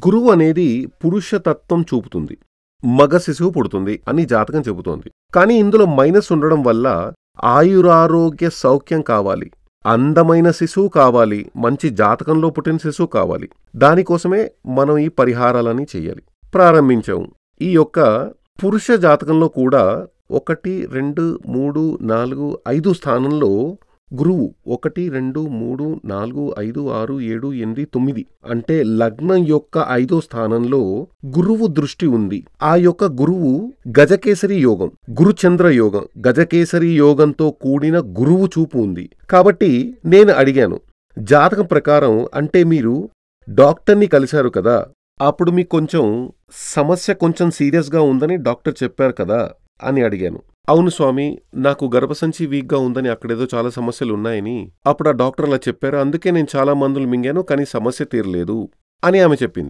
గురువు అనేది పురుషతత్వం చూపుతుంది. మగ శిశువు పుడుతుంది అని జాతకం చెబుతోంది. కానీ ఇందులో మైనస్ ఉండడం వల్ల ఆయురారోగ్య సౌఖ్యం కావాలి, అందమైన శిశువు కావాలి, మంచి జాతకంలో పుట్టిన శిశువు కావాలి. దానికోసమే మనం ఈ పరిహారాలని చెయ్యాలి. ప్రారంభించాము. ఈ యొక్క పురుష జాతకంలో కూడా 1, 2, 3, 4, 5 స్థానంలో గురువు 1, 2, 3, 4, 5, 6, 7, 8, 9 అంటే లగ్నం యొక్క 5వ స్థానంలో గురువు దృష్టి ఉంది. ఆ యొక్క గురువు గజకేసరి యోగం, గురుచంద్ర యోగం, గజకేసరి యోగంతో కూడిన గురువు చూపు ఉంది. కాబట్టి నేను అడిగాను, జాతకం ప్రకారం అంటే మీరు డాక్టర్ని కలిశారు కదా, అప్పుడు మీకు సమస్య కొంచెం సీరియస్గా ఉందని డాక్టర్ చెప్పారు కదా అని అడిగాను. అవును స్వామి, నాకు గర్భసంచి వీక్గా ఉందని, అక్కడేదో చాలా సమస్యలు ఉన్నాయని అప్పుడు ఆ డాక్టర్ అలా చెప్పారు, అందుకే నేను చాలా మందులు మింగాను కానీ సమస్య తీరలేదు అని ఆమె చెప్పింది.